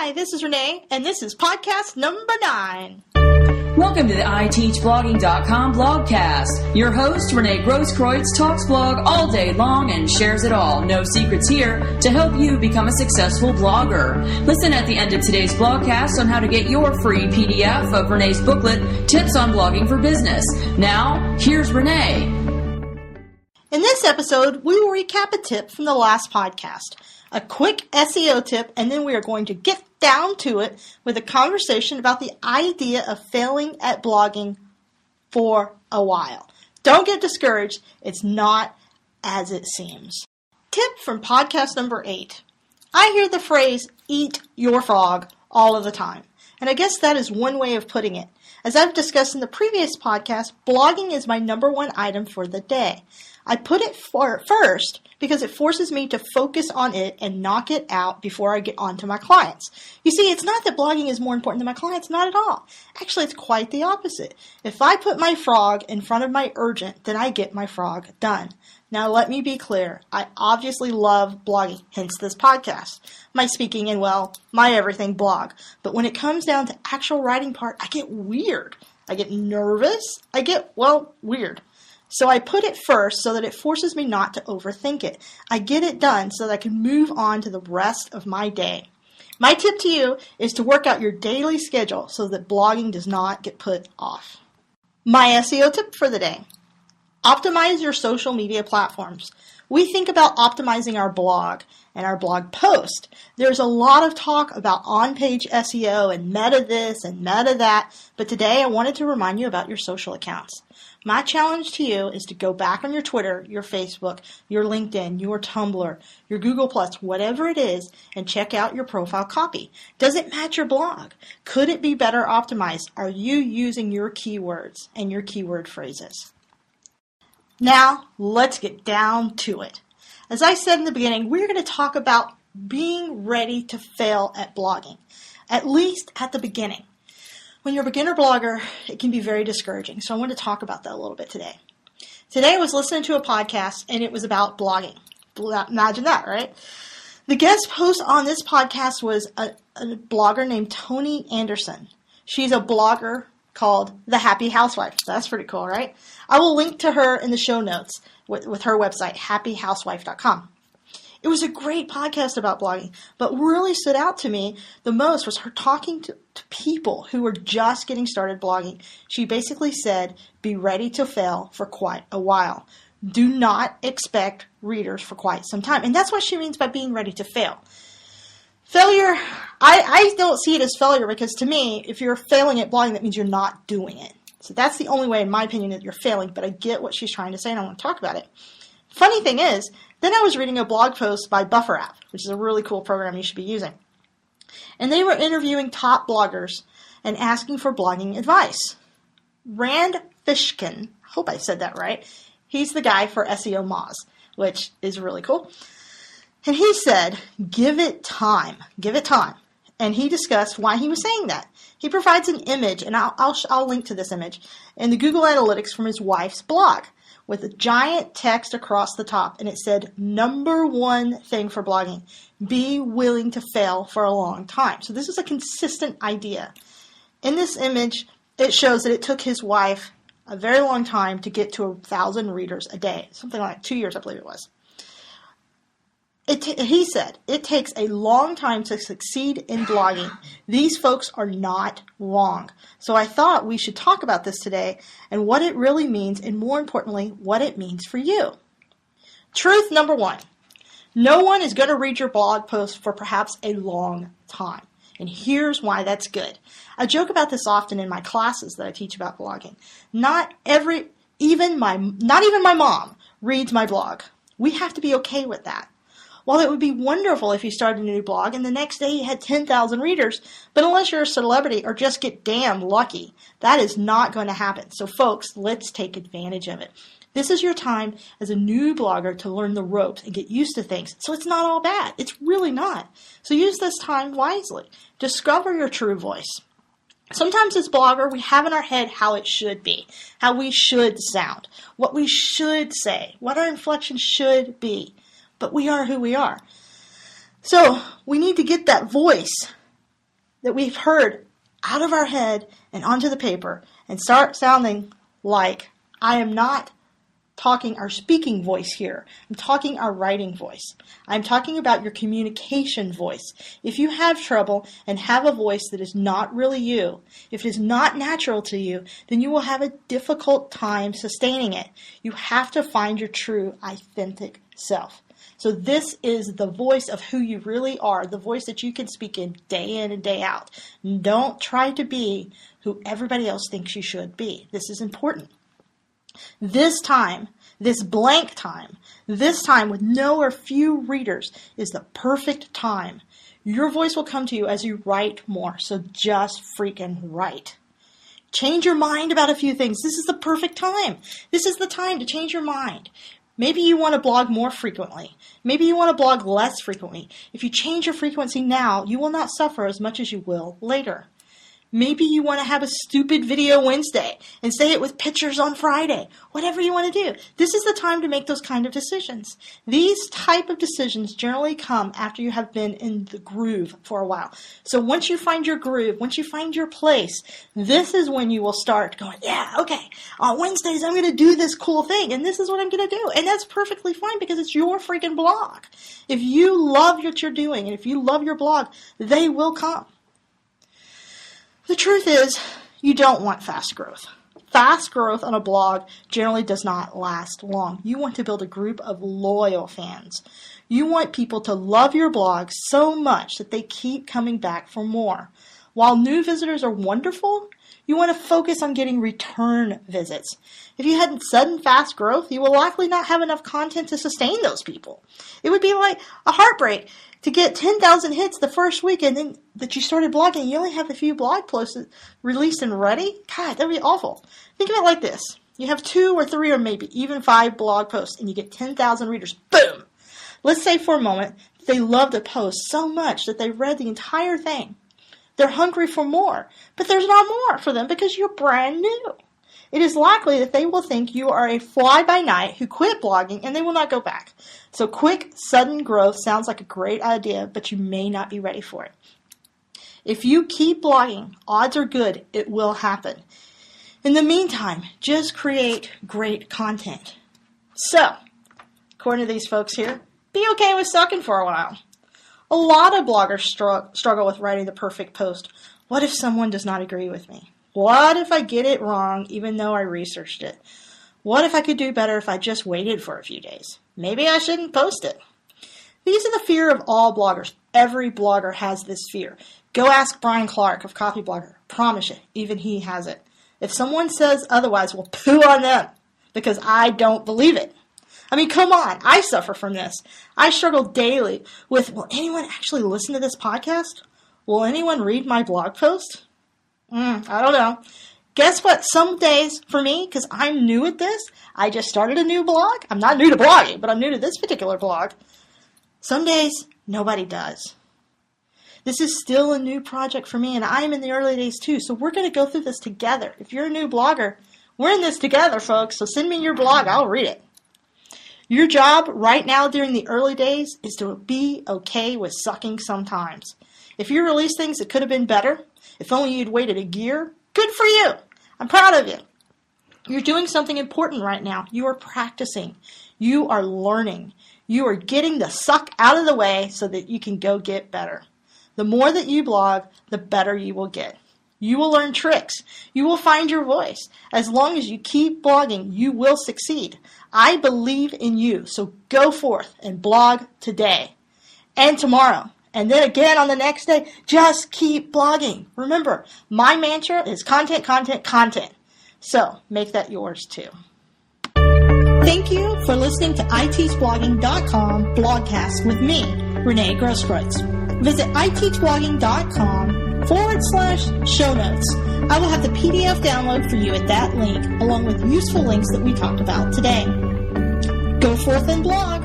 Hi, this is Renee, and this is podcast number 9. Welcome to the ITeachBlogging.com blogcast. Your host, Renee Grosskreutz, talks blog all day long and shares it all. No secrets here to help you become a successful blogger. Listen at the end of today's blogcast on how to get your free PDF of Renee's booklet, Tips on Blogging for Business. Now, here's Renee. In this episode, we will recap a tip from the last podcast, a quick SEO tip, and then we are going to get down to it with a conversation about the idea of failing at blogging for a while. Don't get discouraged. It's not as it seems. Tip from podcast number 8. I hear the phrase, eat your frog, all of the time. And I guess that is one way of putting it. As I've discussed in the previous podcast, blogging is my number one item for the day. I put it first because it forces me to focus on it and knock it out before I get on to my clients. You see, it's not that blogging is more important than my clients, not at all. Actually, it's quite the opposite. If I put my frog in front of my urgent, then I get my frog done. Now, let me be clear. I obviously love blogging, hence this podcast, my speaking and, my everything blog. But when it comes down to actual writing part, I get weird. I get nervous. I get, weird. So I put it first so that it forces me not to overthink it. I get it done so that I can move on to the rest of my day. My tip to you is to work out your daily schedule so that blogging does not get put off. My SEO tip for the day. Optimize your social media platforms. We think about optimizing our blog and our blog post. There's a lot of talk about on-page SEO and meta this and meta that, but today I wanted to remind you about your social accounts. My challenge to you is to go back on your Twitter, your Facebook, your LinkedIn, your Tumblr, your Google+, whatever it is, and check out your profile copy. Does it match your blog? Could it be better optimized? Are you using your keywords and your keyword phrases? Now, let's get down to it. As I said in the beginning, we're going to talk about being ready to fail at blogging, at least at the beginning. When you're a beginner blogger, it can be very discouraging, so I want to talk about that a little bit today. Today I was listening to a podcast, and it was about blogging. Imagine that, right? The guest host on this podcast was a blogger named Toni Anderson. She's a blogger called The Happy Housewife. That's pretty cool, right? I will link to her in the show notes with her website, happyhousewife.com. It was a great podcast about blogging, but what really stood out to me the most was her talking to people who were just getting started blogging. She basically said, be ready to fail for quite a while. Do not expect readers for quite some time. And that's what she means by being ready to fail. Failure, I don't see it as failure because to me, if you're failing at blogging, that means you're not doing it. So that's the only way, in my opinion, that you're failing, but I get what she's trying to say and I want to talk about it. Funny thing is, then I was reading a blog post by Buffer App, which is a really cool program you should be using. And they were interviewing top bloggers and asking for blogging advice. Rand Fishkin, I hope I said that right, he's the guy for SEO Moz, which is really cool. And he said, give it time. And he discussed why he was saying that. He provides an image, and I'll link to this image, in the Google Analytics from his wife's blog, with a giant text across the top, and it said, number one thing for blogging, be willing to fail for a long time. So this is a consistent idea. In this image, it shows that it took his wife a very long time to get to 1,000 readers a day, something like 2 years, I believe it was. He said, it takes a long time to succeed in blogging. These folks are not wrong. So I thought we should talk about this today and what it really means, and more importantly, what it means for you. Truth number 1. No one is going to read your blog post for perhaps a long time. And here's why that's good. I joke about this often in my classes that I teach about blogging. Not even my mom reads my blog. We have to be okay with that. While it would be wonderful if you started a new blog and the next day you had 10,000 readers, but unless you're a celebrity or just get damn lucky, that is not going to happen. So folks, let's take advantage of it. This is your time as a new blogger to learn the ropes and get used to things. So it's not all bad. It's really not. So use this time wisely. Discover your true voice. Sometimes as blogger, we have in our head how it should be, how we should sound, what we should say, what our inflection should be. But we are who we are. So we need to get that voice that we've heard out of our head and onto the paper and start sounding like I am not talking our speaking voice here. I'm talking our writing voice. I'm talking about your communication voice. If you have trouble and have a voice that is not really you, if it is not natural to you, then you will have a difficult time sustaining it. You have to find your true, authentic self. So this is the voice of who you really are, the voice that you can speak in and day out. Don't try to be who everybody else thinks you should be. This is important. This time, this blank time, this time with no or few readers is the perfect time. Your voice will come to you as you write more, so just freaking write. Change your mind about a few things. This is the perfect time. This is the time to change your mind. Maybe you want to blog more frequently. Maybe you want to blog less frequently. If you change your frequency now, you will not suffer as much as you will later. Maybe you want to have a stupid video Wednesday and say it with pictures on Friday. Whatever you want to do. This is the time to make those kind of decisions. These type of decisions generally come after you have been in the groove for a while. So once you find your groove, once you find your place, this is when you will start going, yeah, okay, on Wednesdays I'm going to do this cool thing and this is what I'm going to do. And that's perfectly fine because it's your freaking blog. If you love what you're doing and if you love your blog, they will come. The truth is, you don't want fast growth. Fast growth on a blog generally does not last long. You want to build a group of loyal fans. You want people to love your blog so much that they keep coming back for more. While new visitors are wonderful, you want to focus on getting return visits. If you had sudden fast growth, you will likely not have enough content to sustain those people. It would be like a heartbreak to get 10,000 hits the first week and then that you started blogging, you only have a few blog posts released and ready. God, that would be awful. Think of it like this. You have 2 or 3 or maybe even 5 blog posts and you get 10,000 readers. Boom! Let's say for a moment they loved a post so much that they read the entire thing. They're hungry for more, but there's not more for them because you're brand new. It is likely that they will think you are a fly-by-night who quit blogging and they will not go back. So quick, sudden growth sounds like a great idea, but you may not be ready for it. If you keep blogging, odds are good it will happen. In the meantime, just create great content. So, according to these folks here, be okay with sucking for a while. A lot of bloggers struggle with writing the perfect post. What if someone does not agree with me? What if I get it wrong even though I researched it? What if I could do better if I just waited for a few days? Maybe I shouldn't post it. These are the fear of all bloggers. Every blogger has this fear. Go ask Brian Clark of Copy Blogger. Promise you, even he has it. If someone says otherwise, well, poo on them because I don't believe it. I mean, come on. I suffer from this. I struggle daily with, will anyone actually listen to this podcast? Will anyone read my blog post? I don't know. Guess what? Some days for me, because I'm new at this, I just started a new blog. I'm not new to blogging, but I'm new to this particular blog. Some days, nobody does. This is still a new project for me, and I'm in the early days too, so we're going to go through this together. If you're a new blogger, we're in this together, folks, so send me your blog. I'll read it. Your job right now during the early days is to be okay with sucking sometimes. If you release things that could have been better, if only you'd waited a year, good for you. I'm proud of you. You're doing something important right now. You are practicing. You are learning. You are getting the suck out of the way so that you can go get better. The more that you blog, the better you will get. You will learn tricks. You will find your voice. As long as you keep blogging, you will succeed. I believe in you, so go forth and blog today and tomorrow. And then again on the next day, just keep blogging. Remember, my mantra is content, content, content. So make that yours too. Thank you for listening to iteachblogging.com blogcast with me, Renee Grosskreutz. Visit iteachblogging.com/show notes. I will have the PDF download for you at that link, along with useful links that we talked about today. Go forth and blog.